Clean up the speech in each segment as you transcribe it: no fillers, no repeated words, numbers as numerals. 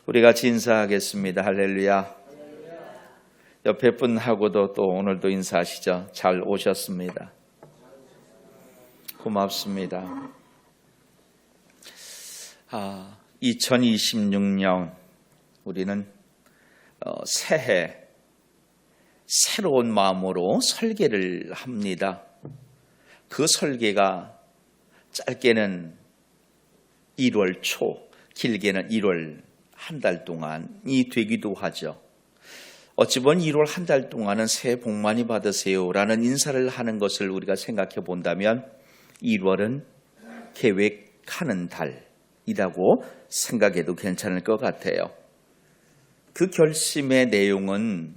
우리 같이 인사하겠습니다. 할렐루야. 옆에 분하고도 또 오늘도 인사하시죠. 잘 오셨습니다. 고맙습니다. 2026년 우리는 새해 새로운 마음으로 설계를 합니다. 그 설계가 짧게는 1월 초, 길게는 1월 한 달 동안이 되기도 하죠. 어찌 보면 1월 한 달 동안은 새해 복 많이 받으세요 라는 인사를 하는 것을 우리가 생각해 본다면 1월은 계획하는 달이라고 생각해도 괜찮을 것 같아요. 그 결심의 내용은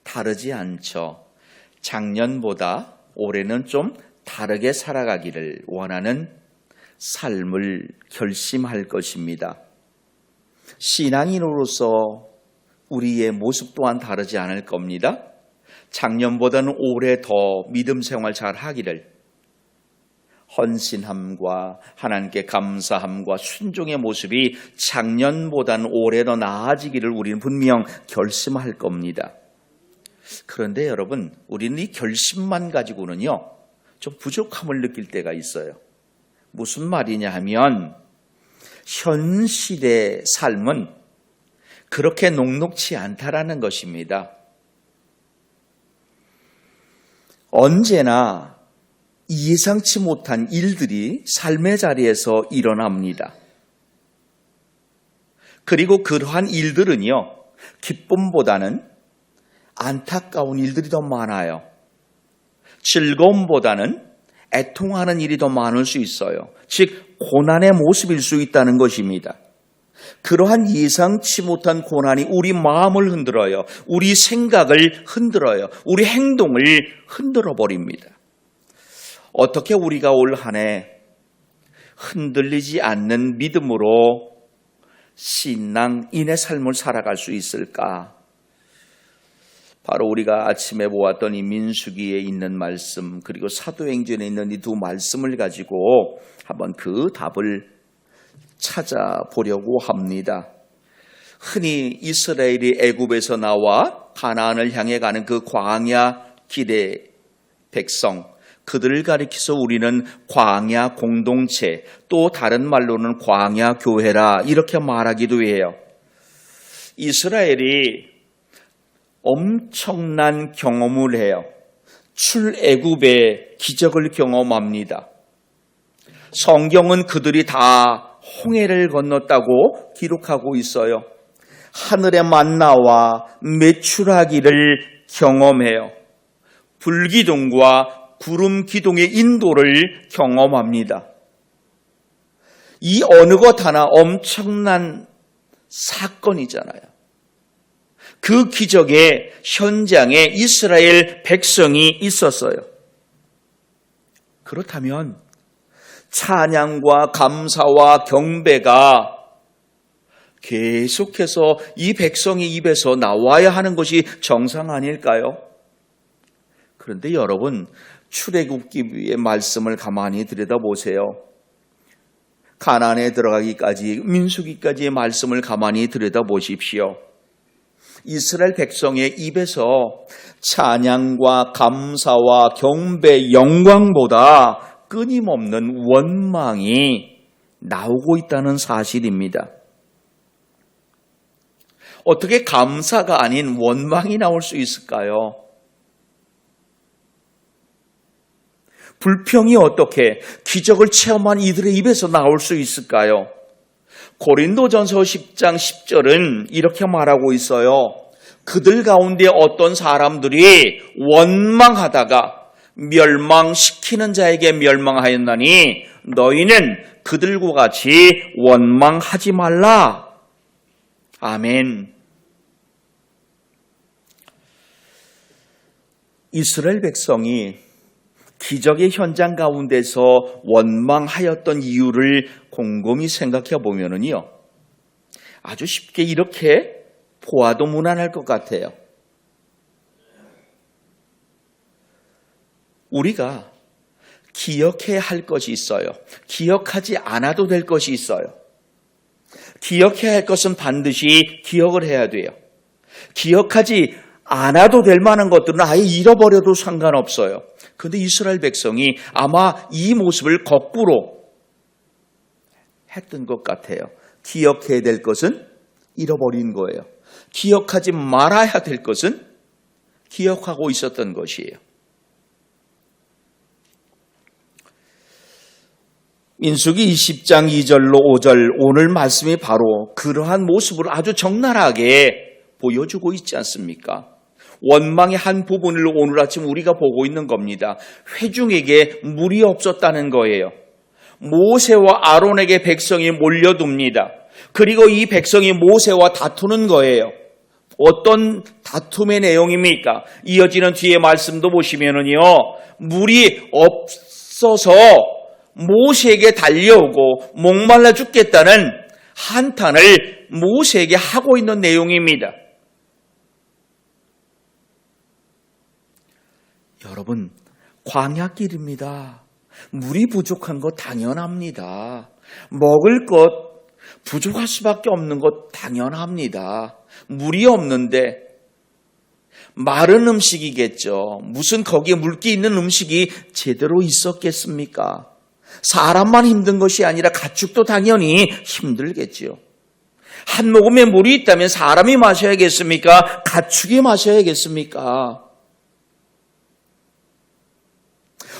다르지 않죠. 작년보다 올해는 좀 다르게 살아가기를 원하는 삶을 결심할 것입니다. 신앙인으로서 우리의 모습 또한 다르지 않을 겁니다. 작년보다는 올해 더 믿음 생활 잘 하기를, 헌신함과 하나님께 감사함과 순종의 모습이 작년보다는 올해 더 나아지기를 우리는 분명 결심할 겁니다. 그런데 여러분, 우리는 이 결심만 가지고는요 좀 부족함을 느낄 때가 있어요. 무슨 말이냐 하면 현실의 삶은 그렇게 녹록치 않다라는 것입니다. 언제나 예상치 못한 일들이 삶의 자리에서 일어납니다. 그리고 그러한 일들은요, 기쁨보다는 안타까운 일들이 더 많아요. 즐거움보다는 애통하는 일이 더 많을 수 있어요. 즉 고난의 모습일 수 있다는 것입니다. 그러한 예상치 못한 고난이 우리 마음을 흔들어요. 우리 생각을 흔들어요. 우리 행동을 흔들어 버립니다. 어떻게 우리가 올 한 해 흔들리지 않는 믿음으로 신앙인의 삶을 살아갈 수 있을까? 바로 우리가 아침에 보았던 이 민수기에 있는 말씀, 그리고 사도행전에 있는 이 두 말씀을 가지고 한번 그 답을 찾아보려고 합니다. 흔히 이스라엘이 애굽에서 나와 가나안을 향해 가는 그 광야 길의 백성, 그들을 가리켜서 우리는 광야 공동체, 또 다른 말로는 광야 교회라 이렇게 말하기도 해요. 이스라엘이 엄청난 경험을 해요. 출애굽의 기적을 경험합니다. 성경은 그들이 다 홍해를 건넜다고 기록하고 있어요. 하늘의 만나와 메추라기를 경험해요. 불기둥과 구름 기둥의 인도를 경험합니다. 이 어느 것 하나 엄청난 사건이잖아요. 그 기적의 현장에 이스라엘 백성이 있었어요. 그렇다면 찬양과 감사와 경배가 계속해서 이 백성의 입에서 나와야 하는 것이 정상 아닐까요? 그런데 여러분, 출애굽기의 말씀을 가만히 들여다보세요. 가나안에 들어가기까지, 민수기까지의 말씀을 가만히 들여다보십시오. 이스라엘 백성의 입에서 찬양과 감사와 경배, 영광보다 끊임없는 원망이 나오고 있다는 사실입니다. 어떻게 감사가 아닌 원망이 나올 수 있을까요? 불평이 어떻게 기적을 체험한 이들의 입에서 나올 수 있을까요? 고린도전서 10장 10절은 이렇게 말하고 있어요. 그들 가운데 어떤 사람들이 원망하다가 멸망시키는 자에게 멸망하였나니 너희는 그들과 같이 원망하지 말라. 아멘. 이스라엘 백성이 기적의 현장 가운데서 원망하였던 이유를 곰곰이 생각해 보면은요, 아주 쉽게 이렇게 보아도 무난할 것 같아요. 우리가 기억해야 할 것이 있어요. 기억하지 않아도 될 것이 있어요. 기억해야 할 것은 반드시 기억을 해야 돼요. 기억하지 않아도 될 만한 것들은 아예 잃어버려도 상관없어요. 그런데 이스라엘 백성이 아마 이 모습을 거꾸로 했던 것 같아요. 기억해야 될 것은 잃어버린 거예요. 기억하지 말아야 될 것은 기억하고 있었던 것이에요. 민수기 20장 2절로 5절 오늘 말씀이 바로 그러한 모습을 아주 적나라하게 보여주고 있지 않습니까? 원망의 한 부분을 오늘 아침 우리가 보고 있는 겁니다. 회중에게 물이 없었다는 거예요. 모세와 아론에게 백성이 몰려듭니다. 그리고 이 백성이 모세와 다투는 거예요. 어떤 다툼의 내용입니까? 이어지는 뒤에 말씀도 보시면은요, 물이 없어서 모세에게 달려오고 목말라 죽겠다는 한탄을 모세에게 하고 있는 내용입니다. 여러분, 광야길입니다. 물이 부족한 것 당연합니다. 먹을 것 부족할 수밖에 없는 것 당연합니다. 물이 없는데 마른 음식이겠죠. 무슨 거기에 물기 있는 음식이 제대로 있었겠습니까? 사람만 힘든 것이 아니라 가축도 당연히 힘들겠지요. 한 모금의 물이 있다면 사람이 마셔야겠습니까? 가축이 마셔야겠습니까?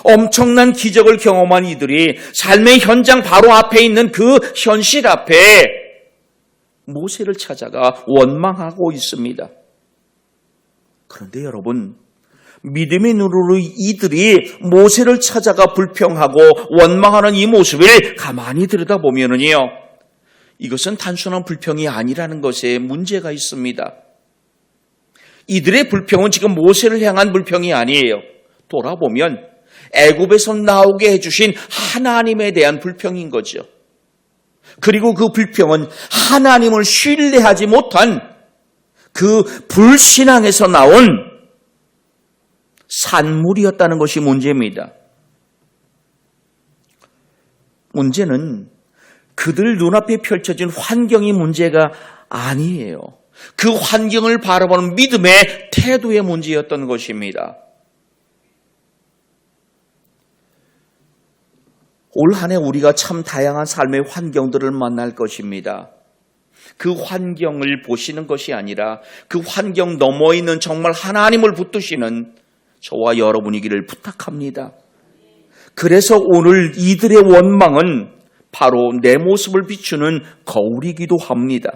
엄청난 기적을 경험한 이들이 삶의 현장 바로 앞에 있는 그 현실 앞에 모세를 찾아가 원망하고 있습니다. 그런데 여러분, 믿음의 눈으로 이들이 모세를 찾아가 불평하고 원망하는 이 모습을 가만히 들여다보면은요, 이것은 단순한 불평이 아니라는 것에 문제가 있습니다. 이들의 불평은 지금 모세를 향한 불평이 아니에요. 돌아보면 애굽에서 나오게 해주신 하나님에 대한 불평인 거죠. 그리고 그 불평은 하나님을 신뢰하지 못한 그 불신앙에서 나온 산물이었다는 것이 문제입니다. 문제는 그들 눈앞에 펼쳐진 환경이 문제가 아니에요. 그 환경을 바라보는 믿음의 태도의 문제였던 것입니다. 올 한 해 우리가 참 다양한 삶의 환경들을 만날 것입니다. 그 환경을 보시는 것이 아니라 그 환경 너머에 있는 정말 하나님을 붙드시는 저와 여러분이기를 부탁합니다. 그래서 오늘 이들의 원망은 바로 내 모습을 비추는 거울이기도 합니다.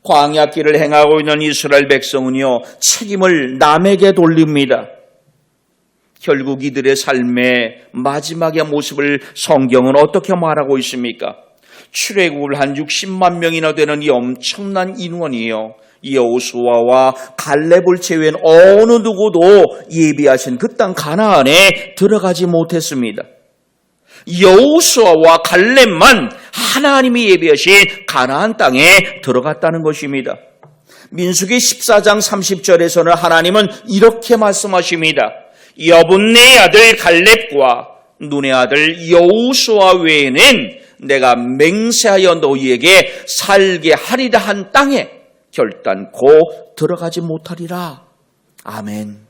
광야길을 행하고 있는 이스라엘 백성은요, 책임을 남에게 돌립니다. 결국 이들의 삶의 마지막의 모습을 성경은 어떻게 말하고 있습니까? 출애굽을 한 60만 명이나 되는 이 엄청난 인원이요, 여호수아와 갈렙을 제외한 어느 누구도 예비하신 그 땅 가나안에 들어가지 못했습니다. 여호수아와 갈렙만 하나님이 예비하신 가나안 땅에 들어갔다는 것입니다. 민수기 14장 30절에서는 하나님은 이렇게 말씀하십니다. 여분네 아들 갈렙과 눈의 아들 여호수아 외에는 내가 맹세하여 너희에게 살게 하리라 한 땅에 결단코 들어가지 못하리라. 아멘.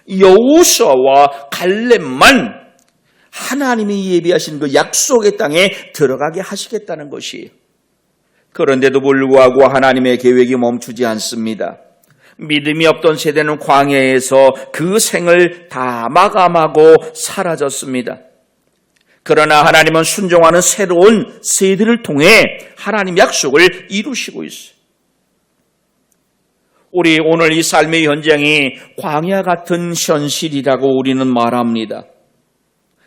여호수아와 갈렙만 하나님이 예비하신 그 약속의 땅에 들어가게 하시겠다는 것이에요. 그런데도 불구하고 하나님의 계획이 멈추지 않습니다. 믿음이 없던 세대는 광야에서 그 생을 다 마감하고 사라졌습니다. 그러나 하나님은 순종하는 새로운 세대를 통해 하나님 약속을 이루시고 있어요. 우리 오늘 이 삶의 현장이 광야 같은 현실이라고 우리는 말합니다.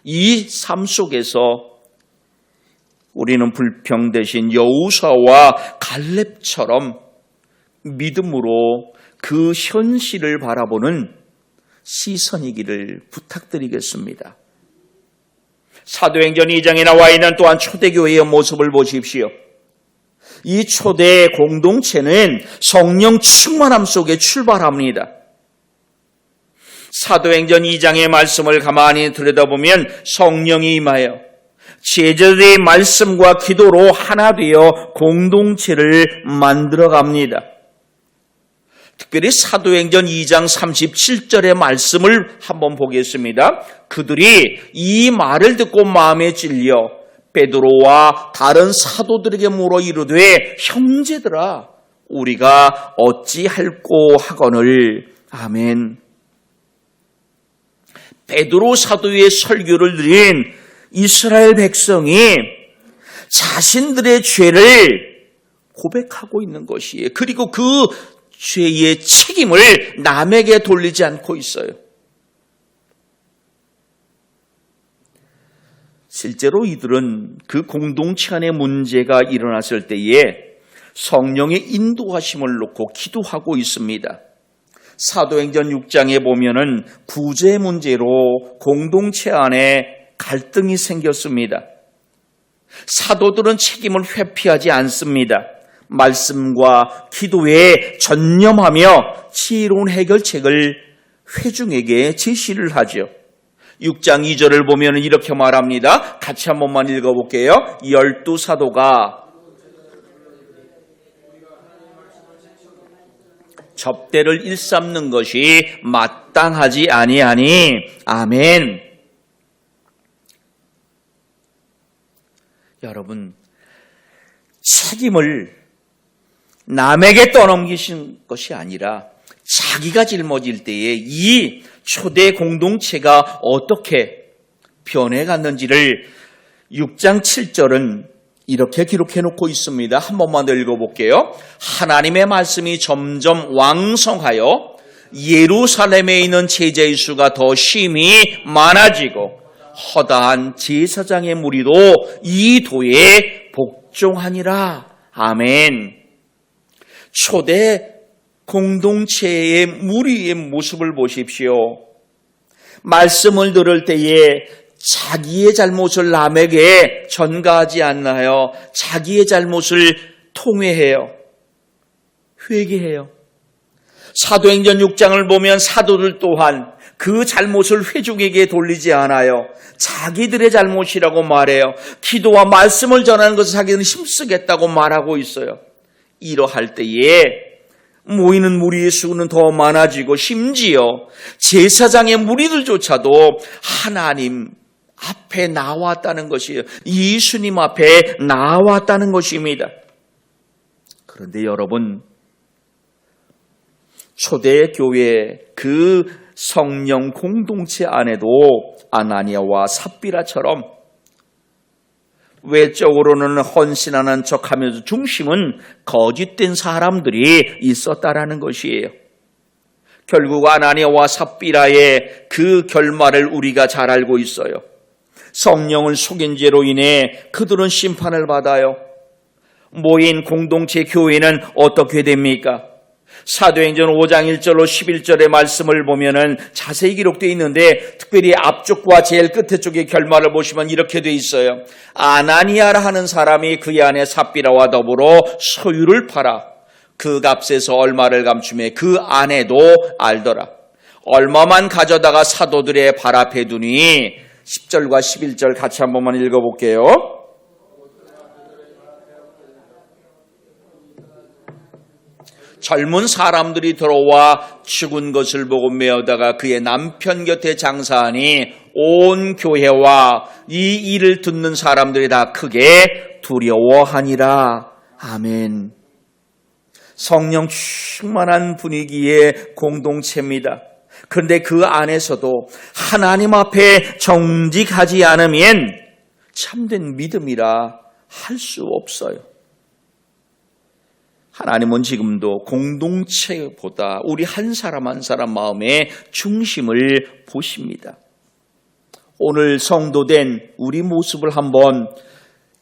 이 삶 속에서 우리는 불평 대신 여호수아와 갈렙처럼 믿음으로 그 현실을 바라보는 시선이기를 부탁드리겠습니다. 사도행전 2장에 나와 있는 또한 초대교회의 모습을 보십시오. 이 초대 공동체는 성령 충만함 속에 출발합니다. 사도행전 2장의 말씀을 가만히 들여다보면 성령이 임하여 제자들의 말씀과 기도로 하나 되어 공동체를 만들어 갑니다. 특별히 사도행전 2장 37절의 말씀을 한번 보겠습니다. 그들이 이 말을 듣고 마음에 찔려 베드로와 다른 사도들에게 물어 이르되 형제들아 우리가 어찌할꼬 하거늘. 아멘. 베드로 사도의 설교를 들은 이스라엘 백성이 자신들의 죄를 고백하고 있는 것이에요. 그리고 그 죄의 책임을 남에게 돌리지 않고 있어요. 실제로 이들은 그 공동체 안에 문제가 일어났을 때에 성령의 인도하심을 놓고 기도하고 있습니다. 사도행전 6장에 보면은 구제 문제로 공동체 안에 갈등이 생겼습니다. 사도들은 책임을 회피하지 않습니다. 말씀과 기도에 전념하며 지혜로운 해결책을 회중에게 제시를 하죠. 6장 2절을 보면 이렇게 말합니다. 같이 한 번만 읽어볼게요. 12사도가 접대를 일삼는 것이 마땅하지 아니하니. 아멘. 여러분, 책임을 남에게 떠넘기신 것이 아니라 자기가 짊어질 때에 이 초대 공동체가 어떻게 변해갔는지를 6장 7절은 이렇게 기록해 놓고 있습니다. 한 번만 더 읽어볼게요. 하나님의 말씀이 점점 왕성하여 예루살렘에 있는 제자의 수가 더 심히 많아지고 허다한 제사장의 무리도 이 도에 복종하니라. 아멘. 초대 공동체의 무리의 모습을 보십시오. 말씀을 들을 때에 자기의 잘못을 남에게 전가하지 않나요? 자기의 잘못을 통회해요. 회개해요. 사도행전 6장을 보면 사도들 또한 그 잘못을 회중에게 돌리지 않아요. 자기들의 잘못이라고 말해요. 기도와 말씀을 전하는 것을 자기들은 힘쓰겠다고 말하고 있어요. 이러할 때에 모이는 무리의 수는 더 많아지고 심지어 제사장의 무리들조차도 하나님 앞에 나왔다는 것이에요. 예수님 앞에 나왔다는 것입니다. 그런데 여러분, 초대교회 그 성령 공동체 안에도 아나니아와 삽비라처럼 외적으로는 헌신하는 척하면서 중심은 거짓된 사람들이 있었다라는 것이에요. 결국 아나니아와 삽비라의 그 결말을 우리가 잘 알고 있어요. 성령을 속인 죄로 인해 그들은 심판을 받아요. 모인 공동체 교회는 어떻게 됩니까? 사도행전 5장 1절로 11절의 말씀을 보면은 자세히 기록되어 있는데 특별히 앞쪽과 제일 끝에 쪽의 결말을 보시면 이렇게 되어 있어요. 아나니아라 하는 사람이 그의 아내 삽비라와 더불어 소유를 팔아 그 값에서 얼마를 감추매 그 아내도 알더라. 얼마만 가져다가 사도들의 발 앞에 두니. 10절과 11절 같이 한 번만 읽어볼게요. 젊은 사람들이 들어와 죽은 것을 보고 메어다가 그의 남편 곁에 장사하니 온 교회와 이 일을 듣는 사람들이 다 크게 두려워하니라. 아멘. 성령 충만한 분위기의 공동체입니다. 그런데 그 안에서도 하나님 앞에 정직하지 않으면 참된 믿음이라 할 수 없어요. 하나님은 지금도 공동체보다 우리 한 사람 한 사람 마음의 중심을 보십니다. 오늘 성도된 우리 모습을 한번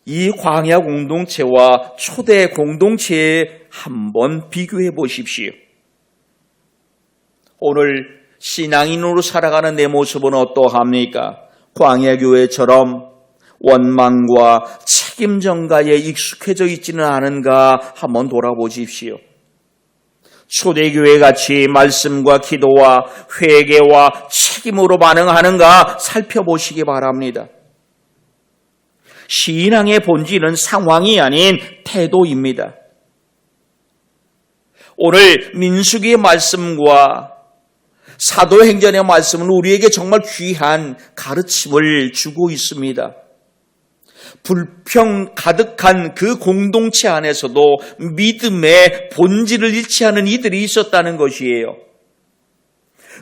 이 광야 공동체와 초대 공동체에 한번 비교해 보십시오. 오늘 신앙인으로 살아가는 내 모습은 어떠합니까? 광야 교회처럼 원망과 책임 전가에 익숙해져 있지는 않은가 한번 돌아보십시오. 초대교회 같이 말씀과 기도와 회개와 책임으로 반응하는가 살펴보시기 바랍니다. 신앙의 본질은 상황이 아닌 태도입니다. 오늘 민수기의 말씀과 사도행전의 말씀은 우리에게 정말 귀한 가르침을 주고 있습니다. 불평 가득한 그 공동체 안에서도 믿음의 본질을 잃지 않은 이들이 있었다는 것이에요.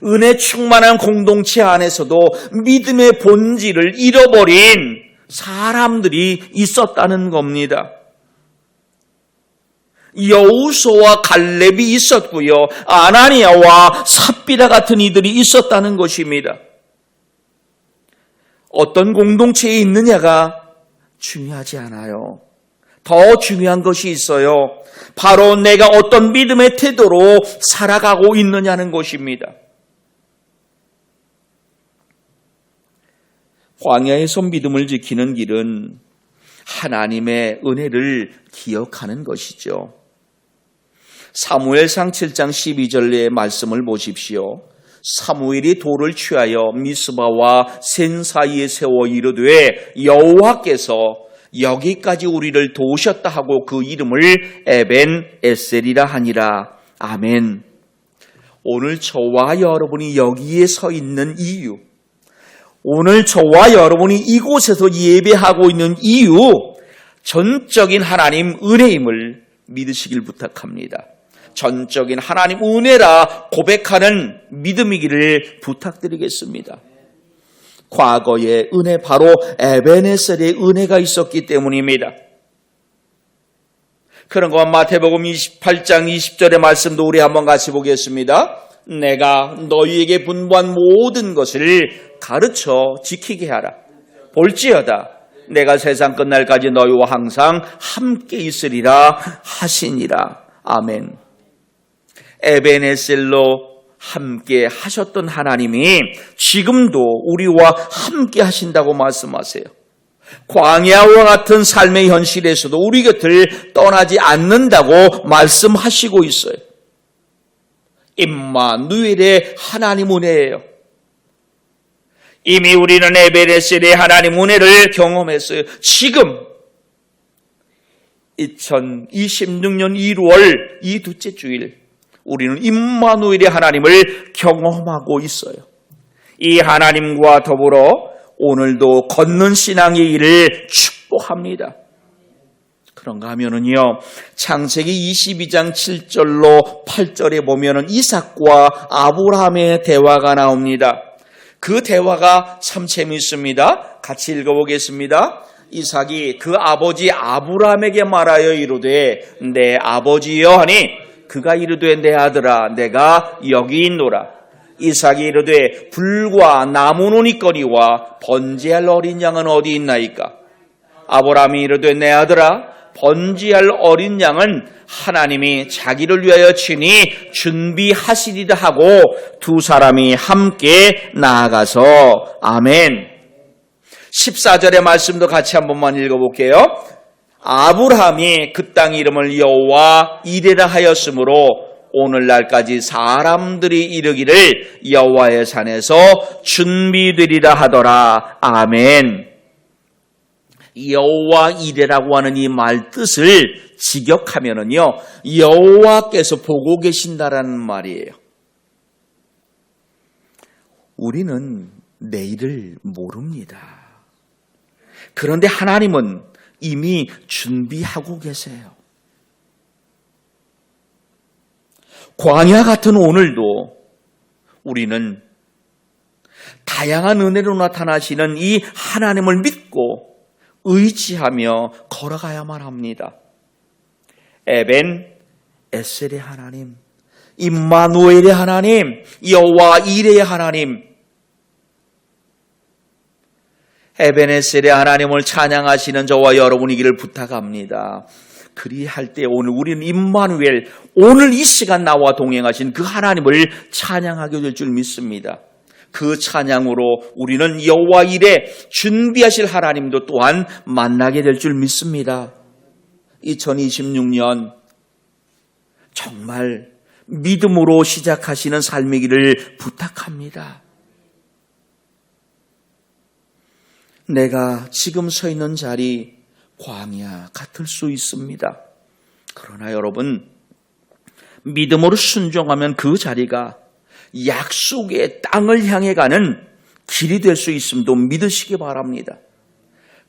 은혜 충만한 공동체 안에서도 믿음의 본질을 잃어버린 사람들이 있었다는 겁니다. 여우수와 갈렙이 있었고요. 아나니아와 삽비라 같은 이들이 있었다는 것입니다. 어떤 공동체에 있느냐가 중요하지 않아요. 더 중요한 것이 있어요. 바로 내가 어떤 믿음의 태도로 살아가고 있느냐는 것입니다. 광야에서 믿음을 지키는 길은 하나님의 은혜를 기억하는 것이죠. 사무엘상 7장 12절의 말씀을 보십시오. 사무엘이 돌을 취하여 미스바와 센 사이에 세워 이르되 여호와께서 여기까지 우리를 도우셨다 하고 그 이름을 에벤 에셀이라 하니라. 아멘. 오늘 저와 여러분이 여기에 서 있는 이유, 오늘 저와 여러분이 이곳에서 예배하고 있는 이유, 전적인 하나님 은혜임을 믿으시길 부탁합니다. 전적인 하나님 은혜라 고백하는 믿음이기를 부탁드리겠습니다. 과거의 은혜, 바로 에베네셀의 은혜가 있었기 때문입니다. 그런 것 마태복음 28장 20절의 말씀도 우리 한번 같이 보겠습니다. 내가 너희에게 분부한 모든 것을 가르쳐 지키게 하라. 볼지어다 내가 세상 끝날까지 너희와 항상 함께 있으리라 하시니라. 아멘. 에베네셀로 함께 하셨던 하나님이 지금도 우리와 함께 하신다고 말씀하세요. 광야와 같은 삶의 현실에서도 우리 곁을 떠나지 않는다고 말씀하시고 있어요. 임마누엘의 하나님 은혜예요. 이미 우리는 에베네셀의 하나님 은혜를 경험했어요. 지금 2026년 1월 이 둘째 주일 우리는 임마누엘의 하나님을 경험하고 있어요. 이 하나님과 더불어 오늘도 걷는 신앙의 일을 축복합니다. 그런가 하면은요, 창세기 22장 7절로 8절에 보면은 이삭과 아브라함의 대화가 나옵니다. 그 대화가 참 재미있습니다. 같이 읽어보겠습니다. 이삭이 그 아버지 아브라함에게 말하여 이르되 내 아버지여 하니 그가 이르되 내 아들아 내가 여기 있노라. 이삭이 이르되 불과 나무 노니거리와 번제할 어린 양은 어디 있나이까? 아브라함이 이르되 내 아들아 번제할 어린 양은 하나님이 자기를 위하여 친히 준비하시리라 하고 두 사람이 함께 나아가서 아멘. 14절의 말씀도 같이 한 번만 읽어볼게요. 아브라함이 그 땅 이름을 여호와 이레라 하였으므로 오늘날까지 사람들이 이르기를 여호와의 산에서 준비되리라 하더라. 아멘. 여호와 이레라고 하는 이 말 뜻을 직역하면은요, 여호와께서 보고 계신다라는 말이에요. 우리는 내일을 모릅니다. 그런데 하나님은 이미 준비하고 계세요. 광야 같은 오늘도 우리는 다양한 은혜로 나타나시는 이 하나님을 믿고 의지하며 걸어가야만 합니다. 에벤 에셀의 하나님, 임마누엘의 하나님, 여호와 이레의 하나님, 에베네셀의 하나님을 찬양하시는 저와 여러분이기를 부탁합니다. 그리할 때 오늘 우리는 임마누엘, 오늘 이 시간 나와 동행하신 그 하나님을 찬양하게 될 줄 믿습니다. 그 찬양으로 우리는 여호와 이레 준비하실 하나님도 또한 만나게 될 줄 믿습니다. 2026년 정말 믿음으로 시작하시는 삶이기를 부탁합니다. 내가 지금 서 있는 자리 광야 같을 수 있습니다. 그러나 여러분, 믿음으로 순종하면 그 자리가 약속의 땅을 향해 가는 길이 될 수 있음도 믿으시기 바랍니다.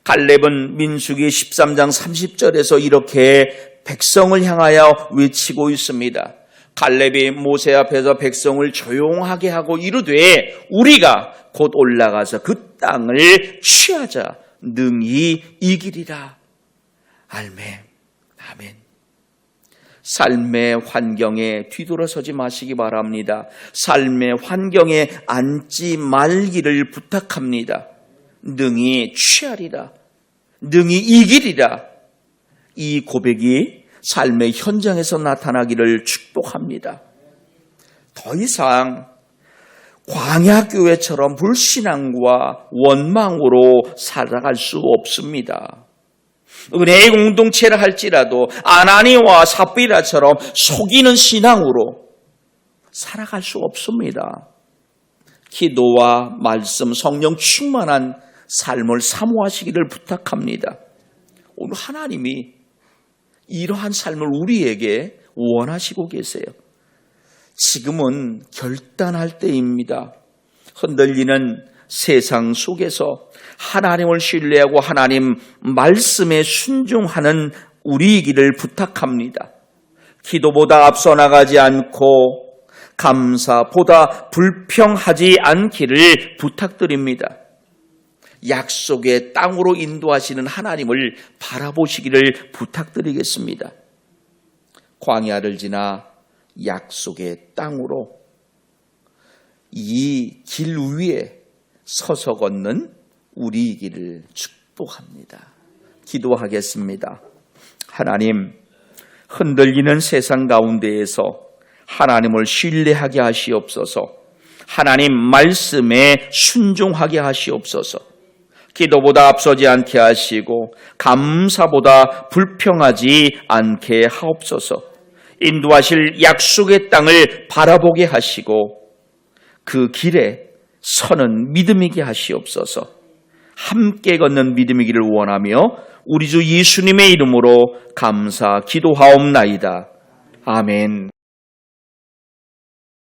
갈렙은 민수기 13장 30절에서 이렇게 백성을 향하여 외치고 있습니다. 갈렙이 모세 앞에서 백성을 조용하게 하고 이르되 우리가 곧 올라가서 그 땅을 취하자 능히 이기리라. 아멘. 아멘. 삶의 환경에 뒤돌아서지 마시기 바랍니다. 삶의 환경에 앉지 말기를 부탁합니다. 능히 취하리라. 능히 이기리라. 이 고백이 삶의 현장에서 나타나기를 축복합니다. 더 이상 광야교회처럼 불신앙과 원망으로 살아갈 수 없습니다. 은혜의 공동체를 할지라도 아나니와 삽비라처럼 속이는 신앙으로 살아갈 수 없습니다. 기도와 말씀, 성령 충만한 삶을 사모하시기를 부탁합니다. 오늘 하나님이 이러한 삶을 우리에게 원하시고 계세요. 지금은 결단할 때입니다. 흔들리는 세상 속에서 하나님을 신뢰하고 하나님 말씀에 순종하는 우리이기를 부탁합니다. 기도보다 앞서 나가지 않고 감사보다 불평하지 않기를 부탁드립니다. 약속의 땅으로 인도하시는 하나님을 바라보시기를 부탁드리겠습니다. 광야를 지나 약속의 땅으로 이 길 위에 서서 걷는 우리이기를 축복합니다. 기도하겠습니다. 하나님, 흔들리는 세상 가운데에서 하나님을 신뢰하게 하시옵소서. 하나님 말씀에 순종하게 하시옵소서. 기도보다 앞서지 않게 하시고 감사보다 불평하지 않게 하옵소서. 인도하실 약속의 땅을 바라보게 하시고 그 길에 서는 믿음이게 하시옵소서. 함께 걷는 믿음이기를 원하며 우리 주 예수님의 이름으로 감사 기도하옵나이다. 아멘.